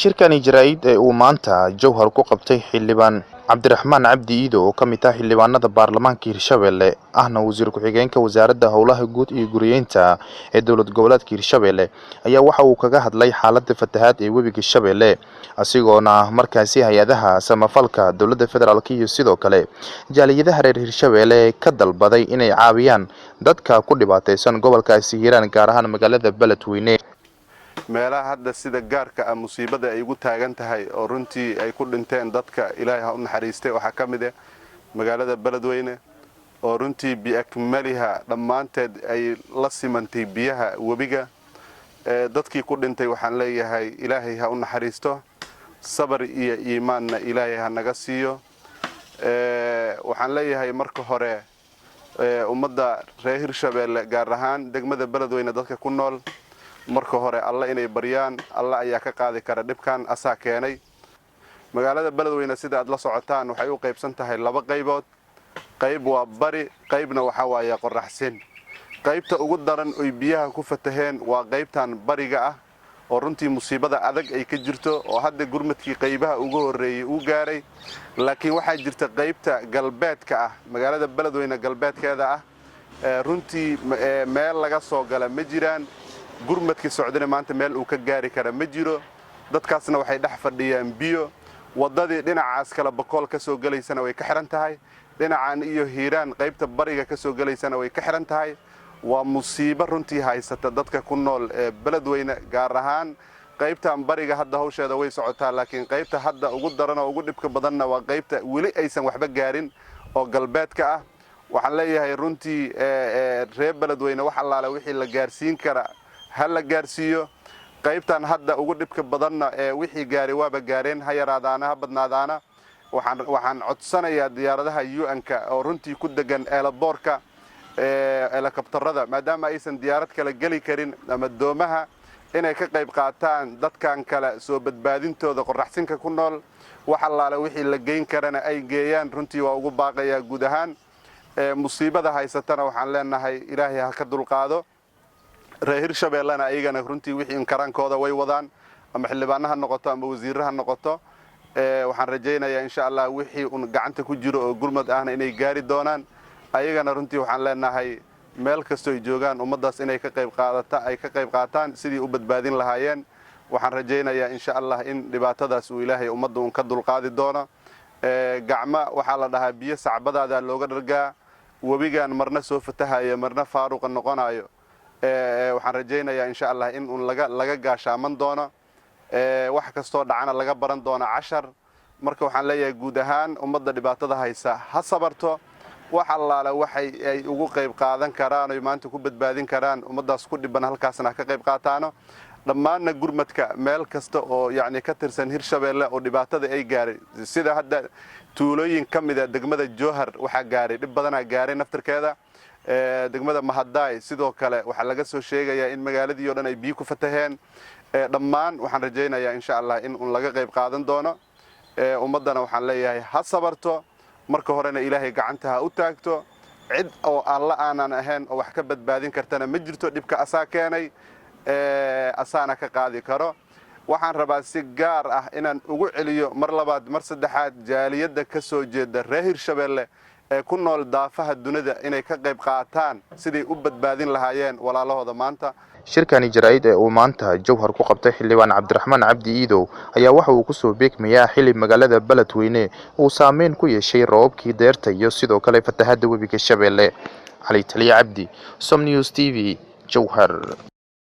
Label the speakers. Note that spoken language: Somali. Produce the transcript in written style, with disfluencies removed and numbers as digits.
Speaker 1: shirkani jaraa'id ee uu maanta Jowhar ku qabtay xildhibaan Cabdiraxmaan Cabdi Iido oo ka mid ah xildhibaanada baarlamaanka Hirshabelle ahna wasiir ku-xigeenka wasaaradda howlaha guud iyo guriyeynta ee dowlad goboleedka Hirshabelle ayaa waxa uu kaga hadlay xaaladda fatahaad ee webiga Shabeelle asigoona markaasi hay'adaha samafalka dowladda federaalka iyo sidoo kale jaaliyadaha reer Hirshabelle ka dalbaday inay caawiyaan dadka ku dhibaataysan gobolkaasi Hiiraan gaar ahaan magaalada Beledweyne
Speaker 2: meelaha hadda sida gaarka ah musiibada ay ugu taagan tahay oo runtii ay ku dhinteen dadka Ilaahay ha u naxariistay waxa ka mid ah magaalada Beledweyne oo runtii biakmaliha dhamaanteed ay la simantay biyaha webiga dadkii ku dhintay waxaan leeyahay Ilaahay ha u naxariisto sabar iyo iimaanna Ilaahay ha naga siiyo waxaan leeyahay marka hore ummadda reer Hirshabelle gaar ahaan degmada Beledweyne dadka ku nool marka hore alla inay baryaan alla ayaa ka qaadi kara dhibkan asaa keenay magaalada Beledweyne sida aad la socotaan waxay u qaybsan tahay laba qaybood qayb waa bari qaybna waxa waaye qoraxsin qaybta ugu daran oo biyaha ku fataheen waa qaybtan bariga ah oo runtii musiibada adag ay ka jirto oo hadda gurmadkii qaybaha ugu horeeyay uu gaaray laakiin waxa jirta qaybta galbeedka ah magaalada Beledweyne galbeedkeeda ah runtii meel laga soo gala ma jiraan gurmadkii socdana maanta meel uu ka gaari kara ma jiro dadkaasna waxay dhex fadhiyaan biyo wadadii dhinacaas kala bakool ka soo galaysana way ka xiran tahay dhinacan iyo Hiiraan qaybta bariga ka soo galaysana way ka xiran tahay waa musiibo runtii haysata dadka ku nool Beledweyne gaar ahaan qaybtan bariga hadda hawsheeda way socotaa laakiin qaybta hadda ugu daran oo ugu dhibka badanna waa qaybta wali aysan waxba gaarin oo galbeedka ah waxaan leeyahay runtii reer Beledweyne wax allaale wixii la gaarsiin kara hal la gaarsiiyo qaybtan hadda ugu dhibka badanna wixii gaari waaba gaareen ha yaraadaana ha badnaadaana waxaan codsanayaa diyaaradaha UN-ka oo runtii ku degan eelaboorka helikobtarada maadaama aysan diyaarad kala gali karin ama doomaha inay ka qayb qaataan dadkan kale soo badbaadintooda qoraxsinka ku nool wax allaale wixii la geyn karana ay geeyaan runtii waa ugu baaqayaa guud ahaan musiibada haysatana waxaan leenahay Ilaahay ha ka dulqaado reer Hirshabelle ayagana runtii wixii inkarankooda way wadaan ama xildhibaanaha noqoto ama wasiiraha noqoto waxaan rajaynayaa insha Allah wixii un gacanta ku jiro oo gurmad ahna inay gaari doonaan ayagana runtii waxaan leenahay meel kasto ay joogaan ummadaas inay ka qayb qaataan sidii u badbaadin lahaayeen waxaan rajaynayaa insha Allah in dhibaatadaas uu Ilaahay ummadda un ka dulqaadi doono gacma waxa la dhahaa biyo sacbadaada looga dhargaa webigan marna soo fatahayo marna faaruq noqonayo waxaan rajaynayaa insha Allah in uu laga gaashaaman doono wax kasto dhacana laga baran doono 10 marka waxaan leeyahay guud ahaan ummadda dhibaatada haysa ha sabarto wax allaale waxay ay ugu qayb qaadan karaan oo maanta ku badbaadin karaan ummadaas ku dhiban halkaasna ka qayb qaataano dhammaanna gurmadka meel kasta oo yaani ka tirsan Hirshabelle oo dhibaatada ay gaaray sida hadda tuulooyin kamid ah degmada Jowhar waxa gaaray dhib badan gaaray naftirkeeda degmada Mahadaay sidoo kale waxa laga soo sheegayaa in magaaladii oo dhan ay biyo ku fataheen dhammaan waxaan rajaynayaa insha Allah in uu laga qayb qaadan doono ummadana waxaan leeyahay ha sabarto marka horena Ilaahay gacanta ha u taagto cid oo alla aanan ahayn oo wax ka badbaadin kartana ma jirto dhibka asaa keenay asaana ka qaadi karo waxaan rabaa si gaar ah inaan ugu celiyo mar labaad mar saddexaad jaaliyada ka soo jeeda reer Hirshabelle ku nool daafaha dunida inay ka qayb qaataan sidii u badbaadin lahaayeen walaalahooda maanta
Speaker 1: shirkani jaraa'id ee uu maanta Jowhar ku qabtay xildhibaan Cabdiraxmaan Cabdi Iido ayaa waxa uu ku soo beegmayaa xilli magaalada Beledweyne uu saameyn ku yeeshay roobkii deerta iyo sidoo kale fatahaadda webiga Shabeelle Cali Taliya Cabdi Som News TV Jowhar